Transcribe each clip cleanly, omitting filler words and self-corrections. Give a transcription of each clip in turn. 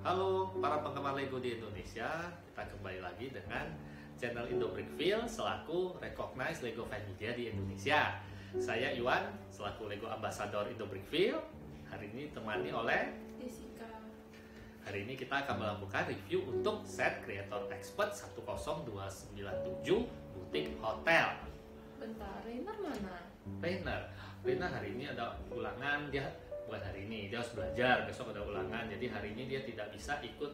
Halo para penggemar Lego di Indonesia, kita kembali lagi dengan channel Indo Brickfield selaku Recognized Lego Fan Media di Indonesia. Saya Iwan selaku Lego Ambassador Indo Brickfield. Hari ini ditemani oleh Jessica. Hari ini kita akan melakukan review untuk set Creator Expert 10297 Boutique Hotel. Bentar, Rainer mana? Rainer hari ini ada ulangan, dia bukan hari ini, dia harus belajar, besok ada ulangan, jadi hari ini dia tidak bisa ikut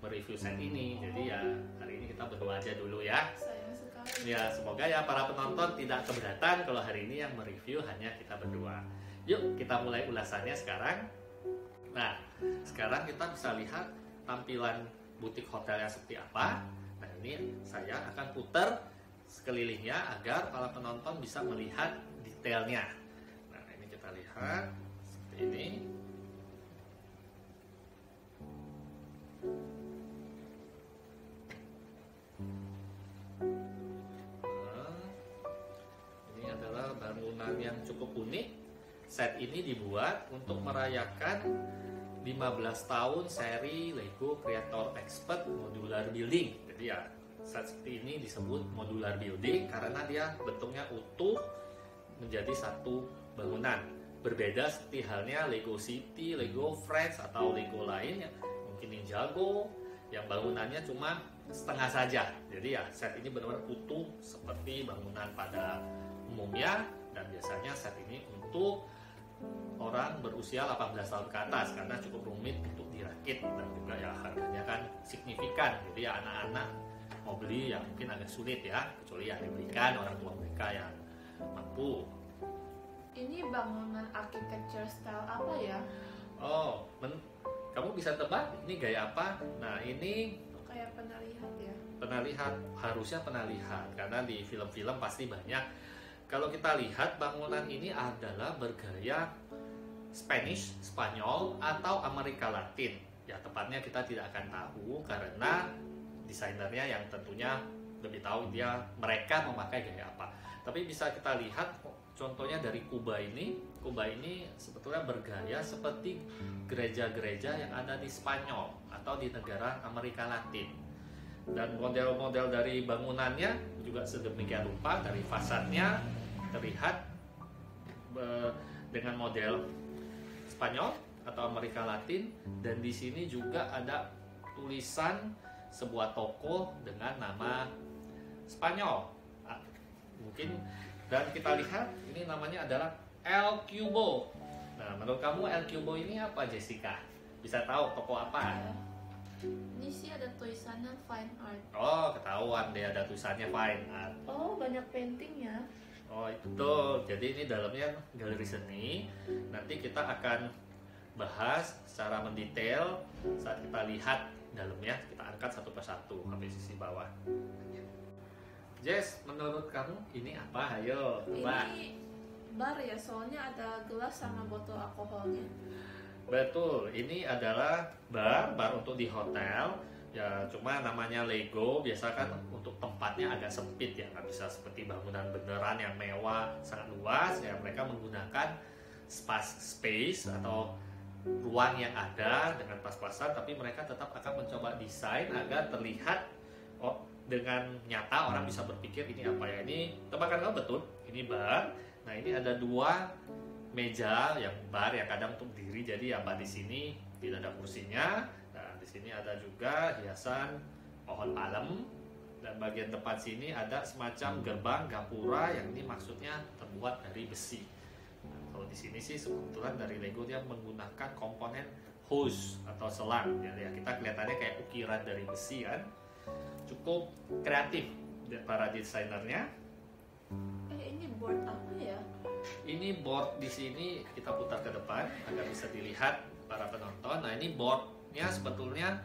mereview set ini. Jadi ya hari ini kita berdua aja dulu ya. Sayang sekali. Ya semoga ya para penonton tidak keberatan kalau hari ini yang mereview hanya kita berdua. Yuk kita mulai ulasannya sekarang. Nah sekarang kita bisa lihat tampilan butik hotelnya seperti apa. Nah ini saya akan putar sekelilingnya agar para penonton bisa melihat detailnya. Nah ini kita lihat seperti ini. Nah, ini adalah bangunan yang cukup unik. Set ini dibuat untuk merayakan 15 tahun seri Lego Creator Expert Modular Building. Jadi ya set seperti ini disebut modular building karena dia bentuknya utuh menjadi satu bangunan. Berbeda seperti halnya Lego City, Lego Friends atau Lego lain yang mungkin Ninjago yang bangunannya cuma setengah saja. Jadi ya set ini benar-benar utuh seperti bangunan pada umumnya, dan biasanya set ini untuk orang berusia 18 tahun ke atas karena cukup rumit untuk dirakit dan juga ya harganya kan signifikan. Jadi ya anak-anak mau beli ya mungkin agak sulit ya, kecuali ya diberikan orang tua mereka yang mampu. Ini bangunan architecture style apa ya? Oh, kamu bisa tebak ini gaya apa? Nah ini Kayak pernah lihat ya. pernah lihat, harusnya pernah lihat karena di film-film pasti banyak. Kalau kita lihat bangunan ini adalah bergaya Spanish, Spanyol atau Amerika Latin. Ya tepatnya kita tidak akan tahu karena desainernya yang tentunya lebih tahu mereka memakai gaya apa. Tapi bisa kita lihat contohnya dari Kuba ini. Kuba ini sebetulnya bergaya seperti gereja-gereja yang ada di Spanyol atau di negara Amerika Latin. Dan model-model dari bangunannya juga sedemikian rupa. Dari fasadnya terlihat dengan model Spanyol atau Amerika Latin, dan di sini juga ada tulisan sebuah toko dengan nama Spanyol. Mungkin, dan kita lihat ini namanya adalah El Cubo. Nah, menurut kamu El Cubo ini apa, Jessica? Bisa tahu toko apa? Ini sih ada tulisannya fine art. Oh, ketahuan deh ada tulisannya fine art. Oh, banyak paintingnya. Oh, itu tuh. Jadi ini dalamnya galeri seni. Nanti kita akan bahas secara mendetail saat kita lihat dalamnya. Kita angkat satu persatu sampai sisi bawah. Jess, menurut kamu ini apa? Ayo, coba. Ini bar ya, soalnya ada gelas sama botol alkoholnya. Betul, ini adalah bar untuk di hotel. Ya, cuma namanya Lego, biasa kan untuk tempatnya agak sempit ya, nggak bisa seperti bangunan beneran yang mewah, sangat luas. Ya, mereka menggunakan space atau ruang yang ada dengan pas-pasan, tapi mereka tetap akan mencoba desain agar terlihat dengan nyata orang bisa berpikir ini apa ya. Ini tebakan kamu betul, ini bar. Nah ini ada dua meja yang bar yang kadang untuk diri, jadi ya bar di sini tidak ada kursinya. Nah di sini ada juga hiasan pohon palem, dan bagian depan sini ada semacam gerbang gapura yang ini maksudnya terbuat dari besi. Nah, kalau di sini sih kebetulan dari Lego dia menggunakan komponen hose atau selang. Jadi ya kita kelihatannya kayak ukiran dari besi kan. Cukup kreatif para desainernya. Ini board apa ya? Ini board di sini kita putar ke depan agar bisa dilihat para penonton. Nah ini boardnya sebetulnya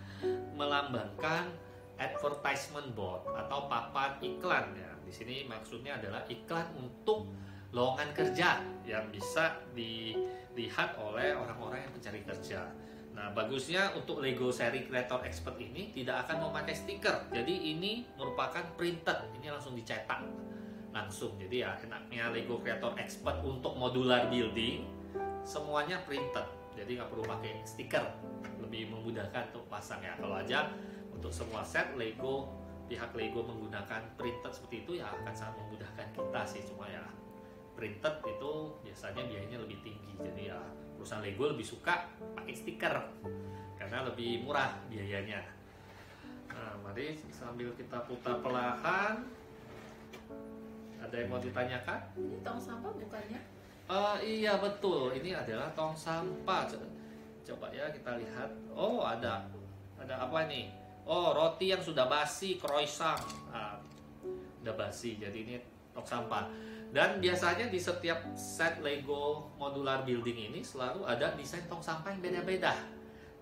melambangkan advertisement board atau papan iklan ya. Di sini maksudnya adalah iklan untuk lowongan kerja yang bisa dilihat oleh orang-orang yang mencari kerja. Nah, bagusnya untuk Lego seri Creator Expert ini tidak akan memakai stiker. Jadi ini merupakan printed. Ini langsung dicetak langsung. Jadi ya enaknya Lego Creator Expert untuk modular building semuanya printed. jadi nggak perlu pakai stiker, lebih memudahkan untuk pasang ya. Kalau aja untuk semua set Lego, pihak Lego menggunakan printed seperti itu ya akan sangat memudahkan kita sih. Cuma ya printed itu biasanya biayanya lebih tinggi, jadi ya perusahaan Lego lebih suka pakai stiker karena lebih murah biayanya. Nah, mari sambil kita putar perlahan. Ada yang mau ditanyakan? Ini tong sampah bukannya? Iya betul, ini adalah tong sampah. Coba ya kita lihat. Oh ada apa nih? Oh roti yang sudah basi, croissant. Udah basi, jadi ini tong sampah. Dan biasanya di setiap set Lego modular building ini selalu ada desain tong sampah yang beda-beda.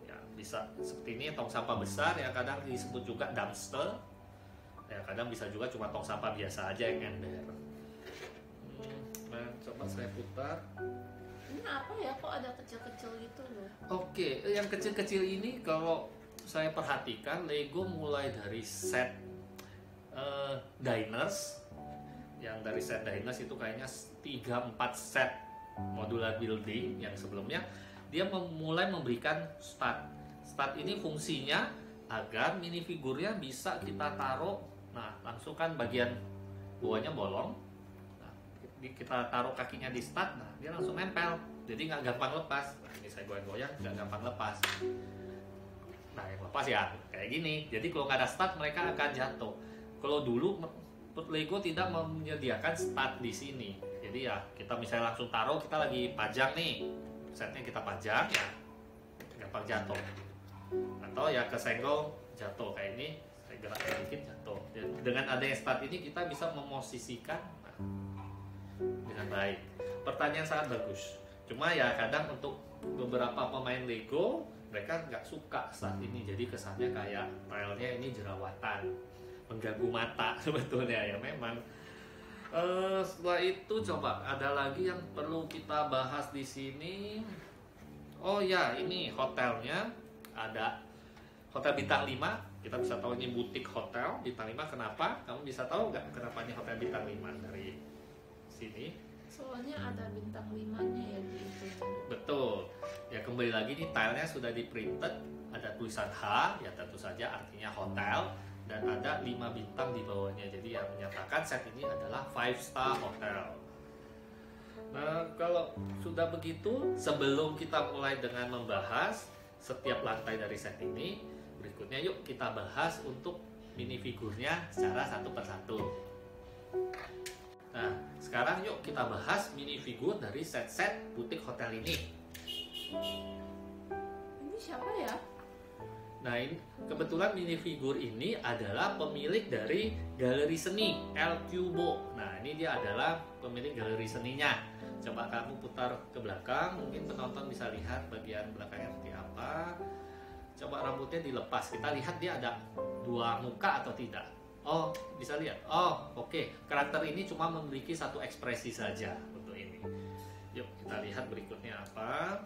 Ya, bisa seperti ini tong sampah besar yang kadang disebut juga dumpster. Ya, kadang bisa juga cuma tong sampah biasa aja yang ember. Nah, coba saya putar. Ini apa ya? Kok ada kecil-kecil gitu loh? Oke, yang kecil-kecil ini kalau saya perhatikan Lego mulai dari set diners. Yang dari set diners itu kayaknya 3-4 set modular building yang sebelumnya dia mulai memberikan stud. Stud ini fungsinya agar minifigurnya bisa kita taruh. Nah, langsung kan bagian bawahnya bolong. Nah, kita taruh kakinya di stud, nah dia langsung nempel. Jadi nggak gampang lepas. Nah, ini saya goyang-goyang nggak gampang lepas. Nah, yang lepas ya kayak gini. Jadi kalau nggak ada stud mereka akan jatuh. Kalau dulu Lego tidak menyediakan stud di sini. Jadi ya kita misalnya langsung taruh, kita lagi pajang nih, setnya kita pajang ya gampang jatuh. Atau ya kesenggol jatuh kayak ini, saya gerakkan dikit jatuh. Dengan adanya stud ini kita bisa memosisikan dengan baik. Pertanyaan sangat bagus. Cuma ya kadang untuk beberapa pemain Lego mereka nggak suka stud ini, jadi kesannya kayak filenya ini jerawatan, mengganggu mata sebetulnya ya memang. Setelah itu coba ada lagi yang perlu kita bahas di sini. Oh ya, ini hotelnya ada hotel bintang 5. Kita bisa tahu ini butik hotel bintang 5. Kenapa? Kamu bisa tahu nggak kenapa ini hotel bintang 5 dari sini? Soalnya ada bintang 5-nya ya di itu. Betul. Ya kembali lagi nih tilenya sudah di printed, ada tulisan H, ya tentu saja artinya hotel. Dan ada 5 bintang di bawahnya. Jadi yang menyatakan set ini adalah 5-star hotel. Nah, kalau sudah begitu, sebelum kita mulai dengan membahas setiap lantai dari set ini, berikutnya yuk kita bahas untuk minifigurnya secara satu persatu. Nah, sekarang yuk kita bahas minifigur dari set-set butik hotel ini. Ini siapa ya? Nah, ini, kebetulan minifigur ini adalah pemilik dari galeri seni El Cubo. Nah, ini dia adalah pemilik galeri seninya. Coba kamu putar ke belakang, mungkin penonton bisa lihat bagian belakangnya seperti apa. Coba rambutnya dilepas, kita lihat dia ada 2 muka atau tidak. Oh, bisa lihat. Oh, oke. Karakter ini cuma memiliki 1 ekspresi saja untuk ini. Yuk, kita lihat berikutnya apa.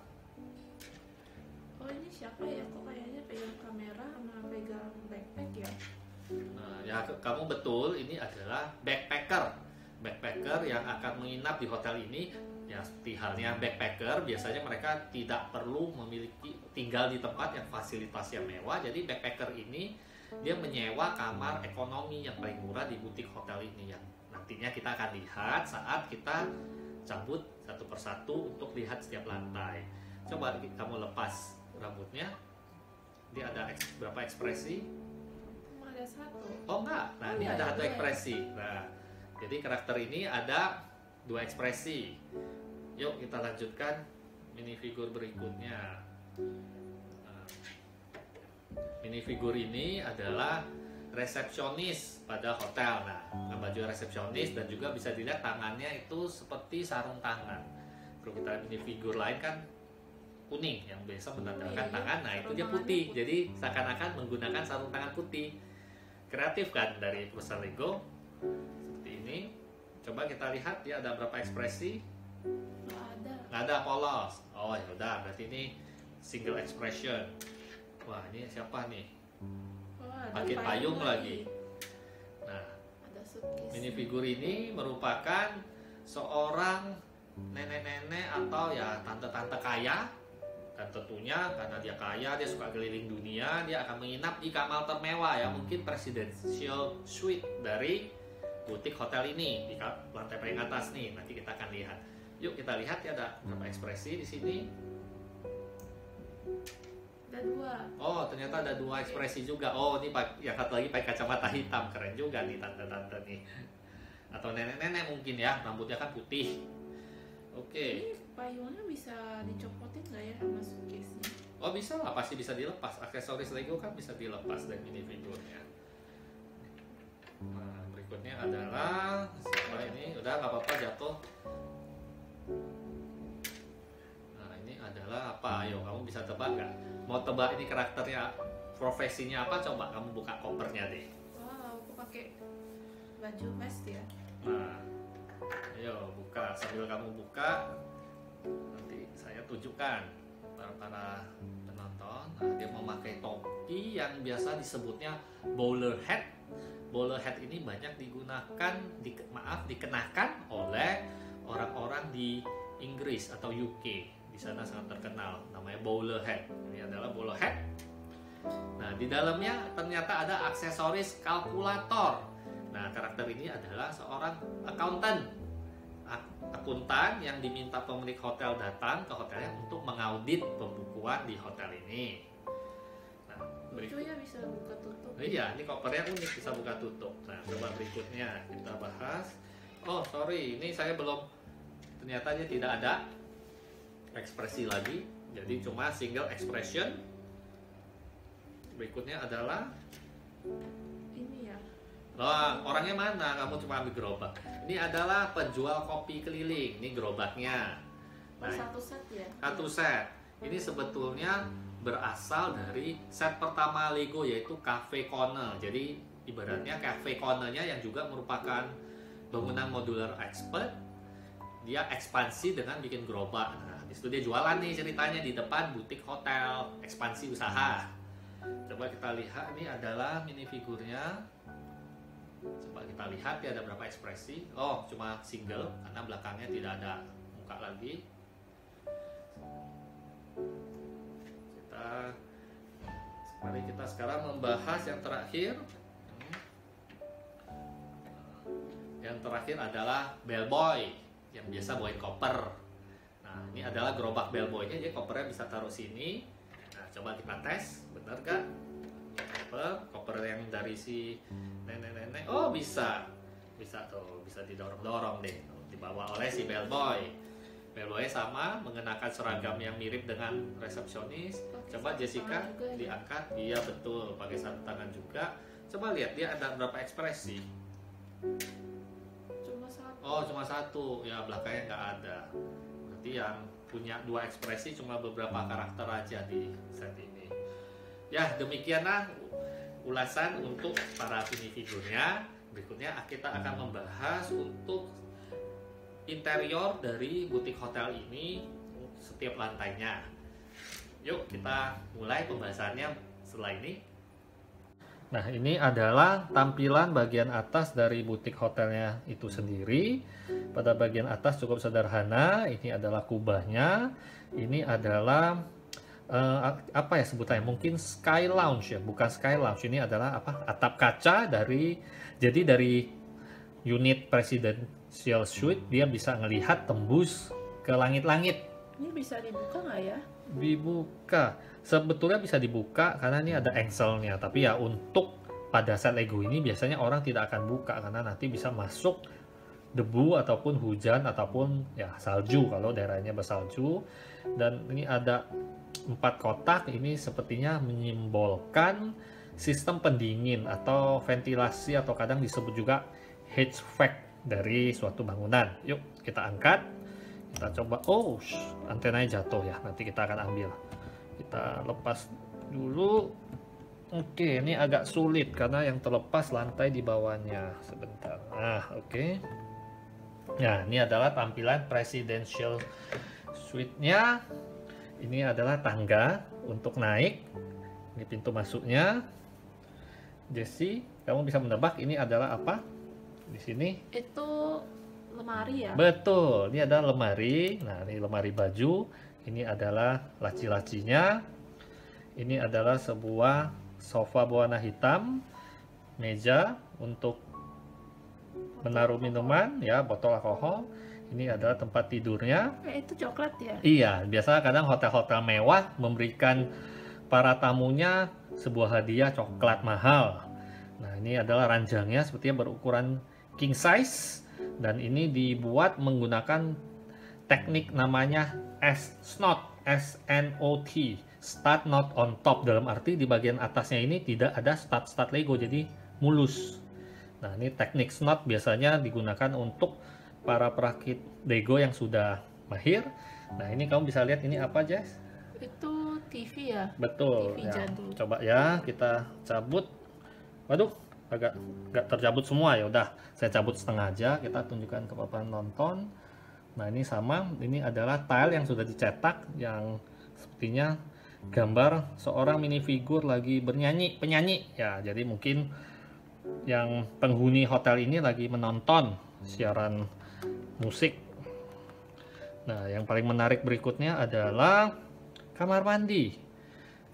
Oh ini siapa ya? Kok kayaknya pegang kamera sama pegang backpack ya? Nah, ya kamu betul, ini adalah backpacker yang akan menginap di hotel ini. Ya seperti halnya backpacker, biasanya mereka tidak perlu memiliki tinggal di tempat yang fasilitasnya mewah. Jadi backpacker ini dia menyewa kamar ekonomi yang paling murah di butik hotel ini, yang nantinya kita akan lihat saat kita cabut satu persatu untuk lihat setiap lantai. Coba kamu lepas rambutnya, dia ada berapa ekspresi? Cuma ada 1. Oh enggak, nah ini ada 1 ekspresi. Nah, jadi karakter ini ada 2 ekspresi. Yuk kita lanjutkan minifigur berikutnya. Nah, minifigur ini adalah resepsionis pada hotel. Nah, dengan baju resepsionis dan juga bisa dilihat tangannya itu seperti sarung tangan. Kalau kita minifigur lain kan kuning yang biasa menandakan tangan, nah itu dia putih. Jadi seakan-akan menggunakan sarung tangan putih. Kreatif kan dari perusahaan Lego. Seperti ini. Coba kita lihat dia ada berapa ekspresi? Nggak ada, polos. Oh ya udah, berarti ini single expression. Wah ini siapa nih? Pakai payung lagi. Nah, ada suitcase. minifigur ini merupakan seorang nenek-nenek atau ya tante-tante kaya Dan tentunya karena dia kaya, dia suka keliling dunia, dia akan menginap di kamar termewah ya, mungkin presidential suite dari butik hotel ini di lantai paling atas nih. Nanti kita akan lihat. Yuk kita lihat ya, ada berapa ekspresi di sini. Ada 2. Oh, ternyata ada 2 ekspresi juga. Oh, ini yang satu lagi pakai kacamata hitam, keren juga nih tante-tante nih. Atau nenek-nenek mungkin ya, rambutnya kan putih. Oke. Ini payungnya bisa dicopotin nggak ya sama suitcase-nya? Oh bisa lah, pasti bisa dilepas. Aksesoris Lego kan bisa dilepas dari minifigurnya. Nah, berikutnya adalah siapa ini? Udah nggak apa-apa jatuh. Nah ini adalah apa? Ayo kamu bisa tebak nggak? Mau tebak ini karakternya, profesinya apa? Coba kamu buka kopernya deh. Wow, aku pakai baju vest ya. Nah, ayo buka. Sambil kamu buka, nanti saya tunjukkan para penonton. Nah, dia memakai topi yang biasa disebutnya bowler hat. Bowler hat ini banyak digunakan, dikenakan oleh orang-orang di Inggris atau UK. Di sana sangat terkenal, namanya bowler hat. Ini adalah bowler hat. Nah, di dalamnya ternyata ada aksesoris kalkulator. Nah, karakter ini adalah seorang akuntan yang diminta pemilik hotel datang ke hotelnya untuk mengaudit pembukuan di hotel ini. Nah, Lucunya bisa buka tutup. iya, ini kopernya unik, bisa buka tutup. Nah, coba berikutnya kita bahas. Oh, sorry, ini saya belum, ternyata dia tidak ada ekspresi lagi, jadi cuma single expression. Berikutnya adalah Ini ya. orangnya mana? Kamu cuma ambil gerobak. Ini adalah penjual kopi keliling. Ini gerobaknya. Oh, satu set ya. Satu set. Ini sebetulnya berasal dari set pertama Lego, yaitu Cafe Corner. Jadi ibaratnya Cafe Cornernya yang juga merupakan bangunan modular expert. Dia ekspansi dengan bikin gerobak. Nah, di situ dia jualan nih ceritanya di depan butik hotel, ekspansi usaha. Coba kita lihat, ini adalah minifigurnya. Coba kita lihat ya, ada berapa ekspresi. Oh, cuma single karena belakangnya tidak ada muka lagi. Mari kita sekarang membahas yang terakhir. Yang terakhir adalah bellboy yang biasa bawain koper. Nah, ini adalah gerobak bellboynya, jadi kopernya bisa taruh sini. Nah, coba kita tes, bener gak? Koper yang dari si nenek-nenek, oh bisa tuh, bisa didorong-dorong deh, dibawa oleh si bellboy. Bellboy sama mengenakan seragam yang mirip dengan resepsionis. Coba Jessica diangkat, iya betul, pakai sarung tangan juga. Coba lihat dia ada berapa ekspresi. Cuma satu. Oh cuma satu, ya belakangnya nggak ada. Berarti yang punya 2 ekspresi cuma beberapa karakter aja di set ini. Ya demikianlah ulasan untuk para minifigurnya. Berikutnya kita akan membahas untuk interior dari butik hotel ini, setiap lantainya. Yuk kita mulai pembahasannya setelah ini. Nah ini adalah tampilan bagian atas dari butik hotelnya itu sendiri. Pada bagian atas cukup sederhana. Ini adalah kubahnya. Ini adalah apa ya sebutannya? Mungkin sky lounge ya, bukan sky lounge. Ini adalah apa? Atap kaca dari unit presidential suite. Dia bisa ngelihat tembus ke langit-langit. Ini bisa dibuka nggak ya? Dibuka. Sebetulnya bisa dibuka karena ini ada engselnya, tapi ya untuk pada set Lego ini biasanya orang tidak akan buka karena nanti bisa masuk debu ataupun hujan ataupun ya salju kalau daerahnya bersalju. Dan ini ada 4 kotak, ini sepertinya menyimbolkan sistem pendingin atau ventilasi atau kadang disebut juga HVAC dari suatu bangunan. Yuk kita angkat, kita coba. Oh, antenanya jatuh ya, nanti kita akan ambil. Kita lepas dulu. Oke, ini agak sulit karena yang terlepas lantai di bawahnya. Sebentar. Nah, oke. Nah, ini adalah tampilan presidential suite-nya. Ini adalah tangga untuk naik. Ini pintu masuknya. Jessie, kamu bisa menebak ini adalah apa? Di sini. Itu lemari ya? Betul, ini ada lemari. Nah, ini lemari baju. Ini adalah laci-lacinya. Ini adalah sebuah sofa berwarna hitam, meja untuk menaruh minuman, ya, botol alkohol. Ini adalah tempat tidurnya. Itu coklat ya? Iya, biasa kadang hotel-hotel mewah memberikan para tamunya sebuah hadiah coklat mahal. Nah, ini adalah ranjangnya, sepertinya berukuran king size, dan ini dibuat menggunakan teknik namanya S-Knot, S-N-O-T, stud knot on top, dalam arti di bagian atasnya ini tidak ada stud Lego, jadi mulus. Nah, ini teknik snot biasanya digunakan untuk para perakit Lego yang sudah mahir. Nah, ini kamu bisa lihat ini apa, Jess? Itu TV ya? Betul. TV Ya. jadul. Coba ya, kita cabut. Waduh, agak tercabut semua ya. Udah, saya cabut setengah aja. Kita tunjukkan ke papan nonton. Nah, ini sama. Ini adalah tile yang sudah dicetak, yang sepertinya gambar seorang minifigur lagi bernyanyi, penyanyi. Ya, jadi mungkin yang penghuni hotel ini lagi menonton siaran musik. Nah, yang paling menarik berikutnya adalah kamar mandi.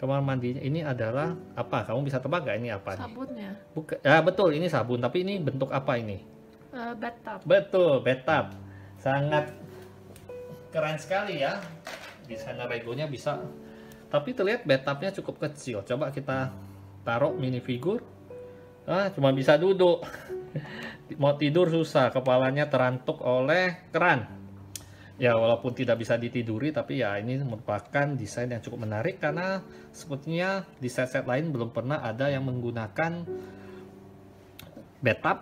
Kamar mandinya ini adalah apa? Kamu bisa tebak gak ini apa nih? Sabun ya? Bukan, ya betul, ini sabun, tapi ini bentuk apa ini? Bathtub. Betul, bathtub. Sangat keren sekali ya. Desainer Legonya bisa. Tapi terlihat bathtubnya cukup kecil. Coba kita taruh minifigure. Cuma bisa duduk. Mau tidur susah, kepalanya terantuk oleh keran. Ya, walaupun tidak bisa ditiduri, tapi ya ini merupakan desain yang cukup menarik karena sepertinya di set-set lain belum pernah ada yang menggunakan bathtub.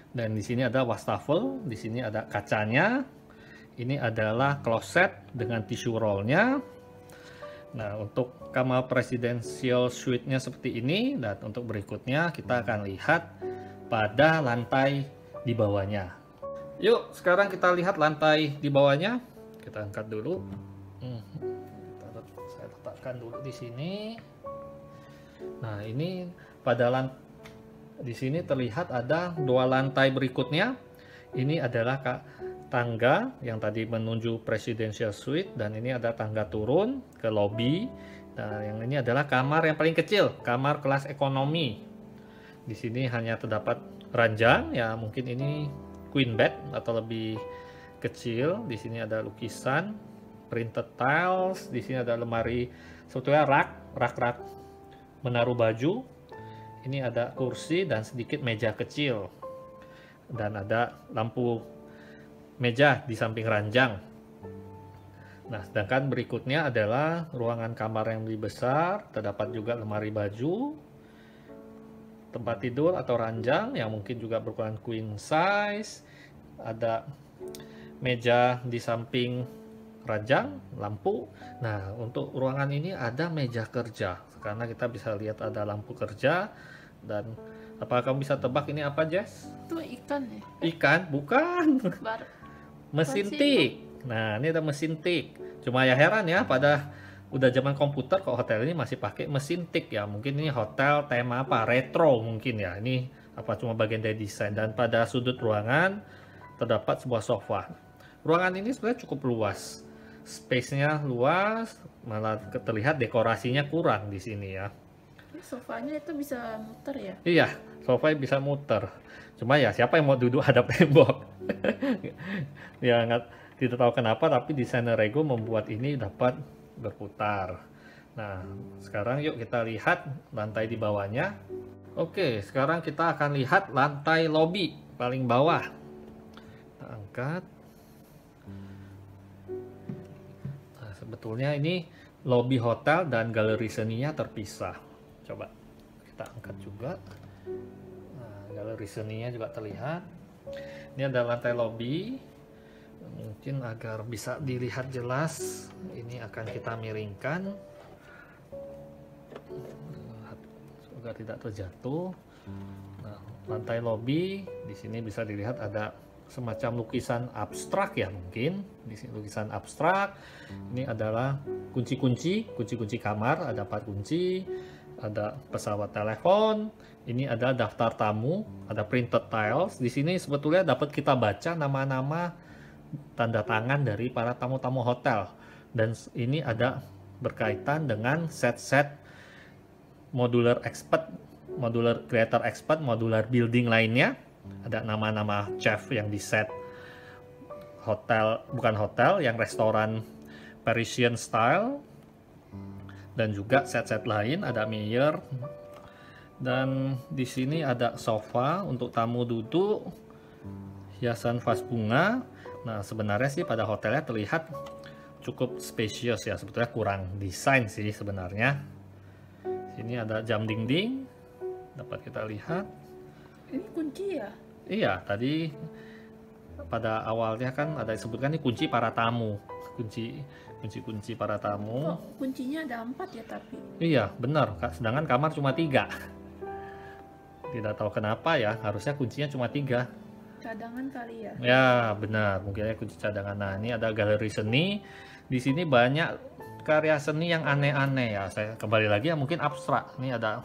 Dan di sini ada wastafel, di sini ada kacanya. Ini adalah kloset dengan tisu rollnya. Nah, untuk kamar presidential suite-nya seperti ini, dan untuk berikutnya kita akan lihat pada lantai di bawahnya. Yuk, sekarang kita lihat lantai di bawahnya. Kita angkat dulu. Saya letakkan dulu di sini. Nah, ini pada di sini terlihat ada dua lantai berikutnya. Ini adalah tangga yang tadi menuju presidential suite, dan ini ada tangga turun ke lobby. Dan yang ini adalah kamar yang paling kecil, kamar kelas ekonomi. Di sini hanya terdapat ranjang, ya mungkin ini queen bed atau lebih kecil. Di sini ada lukisan, printed tiles. Di sini ada lemari, sebetulnya rak menaruh baju. Ini ada kursi dan sedikit meja kecil, dan ada lampu meja di samping ranjang. Nah, sedangkan berikutnya adalah ruangan kamar yang lebih besar. Terdapat juga lemari baju, tempat tidur atau ranjang yang mungkin juga berukuran queen size. Ada meja di samping ranjang, lampu. Nah, untuk ruangan ini ada meja kerja, karena kita bisa lihat ada lampu kerja. Dan apa kamu bisa tebak ini apa, Jess? Itu ikan ya? Ikan? Bukan. Mesin tik. Nah, ini ada mesin tik. Cuma ya heran ya, pada udah zaman komputer kok hotel ini masih pakai mesin tik ya. Mungkin ini hotel tema apa? Retro mungkin ya. Ini apa cuma bagian dari desain. Dan pada sudut ruangan terdapat sebuah sofa. Ruangan ini sebenarnya cukup luas. Space-nya luas, malah terlihat dekorasinya kurang di sini ya. Sofanya itu bisa muter ya? Iya, sofa bisa muter. Cuma ya siapa yang mau duduk hadap tembok? Ya tidak tahu kenapa, tapi desainer Lego membuat ini dapat berputar. Nah, sekarang yuk kita lihat lantai di bawahnya. Oke, sekarang kita akan lihat lantai lobby paling bawah. Kita angkat. Nah, sebetulnya ini lobby hotel dan galeri seninya terpisah. Coba kita angkat juga. Nah, galeri seninya juga terlihat. Ini ada lantai lobby. Mungkin agar bisa dilihat jelas, ini akan kita miringkan agar tidak terjatuh. Nah, lantai lobby di sini bisa dilihat ada semacam lukisan abstrak ya, mungkin di sini lukisan abstrak. Ini adalah kunci-kunci kamar, ada 4 kunci. Ada pesawat telepon, ini ada daftar tamu, ada printed tiles. Di sini sebetulnya dapat kita baca nama-nama tanda tangan dari para tamu-tamu hotel. Dan ini ada berkaitan dengan set-set modular expert, modular creator expert, modular building lainnya. Ada nama-nama chef yang di set hotel, bukan hotel, yang restoran Parisian style. Dan juga set-set lain, ada Meyer. Dan di sini ada sofa untuk tamu duduk, hiasan vas bunga. Nah, sebenarnya sih pada hotelnya terlihat cukup spacious ya, sebetulnya kurang desain sih sebenarnya. Sini ada jam dinding, dapat kita lihat. Ini kunci ya? Iya, tadi pada awalnya kan ada disebutkan ini kunci para tamu, kunci para tamu. Oh, kuncinya ada 4 ya tapi? Iya, benar. Sedangkan kamar cuma 3. Tidak tahu kenapa ya, harusnya kuncinya cuma 3. Cadangan kali ya? Ya, benar. Mungkinnya kunci cadangan. Nah, ini ada galeri seni. Di sini banyak karya seni yang aneh-aneh ya. Saya kembali lagi ya, mungkin abstrak. Ini ada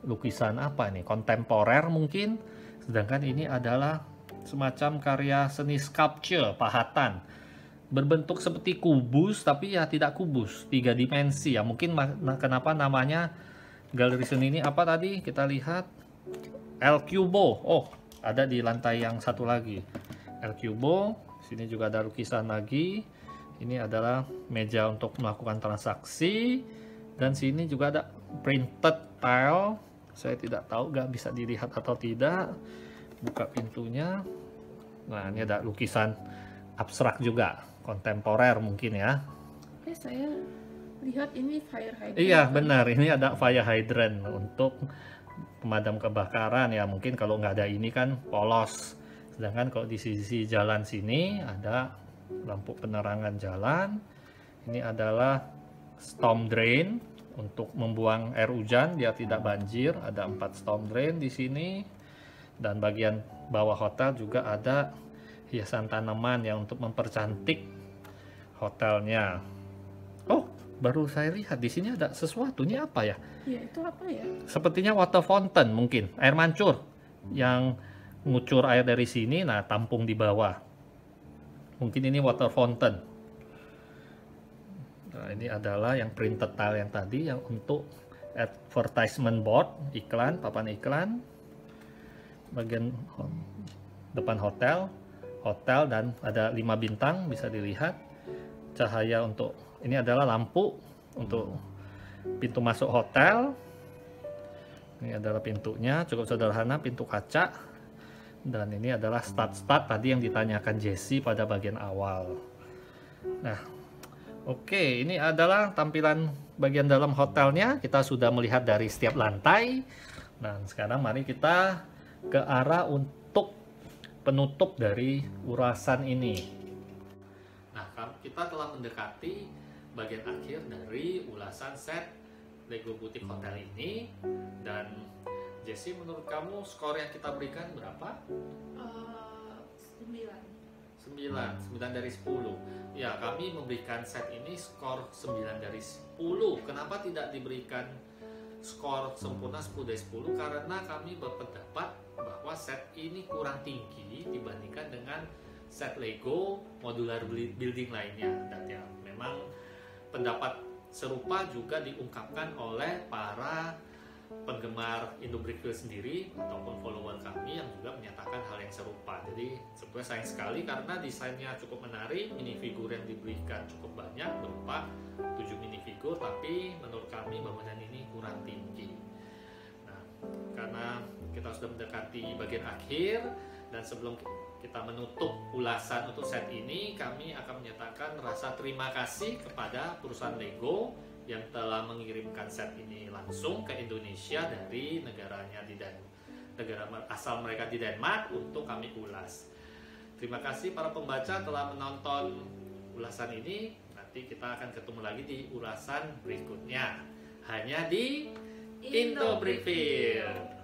lukisan apa nih? Kontemporer mungkin. Sedangkan ini adalah semacam karya seni sculpture, pahatan. Berbentuk seperti kubus, tapi ya tidak kubus, 3 dimensi ya. Mungkin kenapa namanya galeri seni ini apa tadi? Kita lihat El Cubo. Oh, ada di lantai yang satu lagi. El Cubo. Sini juga ada lukisan lagi. Ini adalah meja untuk melakukan transaksi. Dan sini juga ada printed tile. Saya tidak tahu, nggak bisa dilihat atau tidak. Buka pintunya. Nah, ini ada lukisan abstrak juga, kontemporer mungkin ya. Saya lihat ini fire hydrant. Iya, benar. Ini ada fire hydrant untuk pemadam kebakaran ya. Mungkin kalau nggak ada ini kan polos. Sedangkan kalau di sisi jalan sini ada lampu penerangan jalan. Ini adalah storm drain untuk membuang air hujan, dia tidak banjir. Ada 4 storm drain di sini. Dan bagian bawah hotel juga ada hiasan tanaman yang untuk mempercantik hotelnya. Oh, baru saya lihat di sini ada sesuatu. Ini apa ya? Ya, itu apa ya? Sepertinya water fountain mungkin, air mancur yang ngucur air dari sini, nah tampung di bawah. Mungkin ini water fountain. Nah, ini adalah yang printed tile yang tadi, yang untuk advertisement board, iklan, papan iklan. Bagian depan hotel dan ada 5 bintang bisa dilihat. Cahaya untuk ini adalah lampu untuk pintu masuk hotel. Ini adalah pintunya, cukup sederhana, pintu kaca. Dan ini adalah start tadi yang ditanyakan Jessie pada bagian awal. Nah, oke, ini adalah tampilan bagian dalam hotelnya. Kita sudah melihat dari setiap lantai. Dan sekarang mari kita ke arah untuk penutup dari urasan ini. Nah, kita telah mendekati bagian akhir dari ulasan set Lego Boutique Hotel ini. Dan Jessie, menurut kamu skor yang kita berikan berapa? 9 dari 10. Ya, kami memberikan set ini skor 9 dari 10. Kenapa tidak diberikan skor sempurna 10 dari 10? Karena kami berpendapat bahwa set ini kurang tinggi dibandingkan dengan set Lego modular building lainnya. Dan ya, memang pendapat serupa juga diungkapkan oleh para penggemar Indo-Brickfield sendiri ataupun follower kami yang juga menyatakan hal yang serupa. Jadi sebenarnya sayang sekali karena desainnya cukup menarik, minifigur yang diberikan cukup banyak berupa 7 minifigur, tapi menurut kami bangunan ini kurang tinggi. Nah, karena kita sudah mendekati bagian akhir dan sebelum kita menutup ulasan untuk set ini, kami akan menyatakan rasa terima kasih kepada perusahaan Lego yang telah mengirimkan set ini langsung ke Indonesia dari negaranya negara asal mereka di Denmark untuk kami ulas. Terima kasih para pembaca telah menonton ulasan ini. Nanti kita akan ketemu lagi di ulasan berikutnya hanya di Indo Brickfield.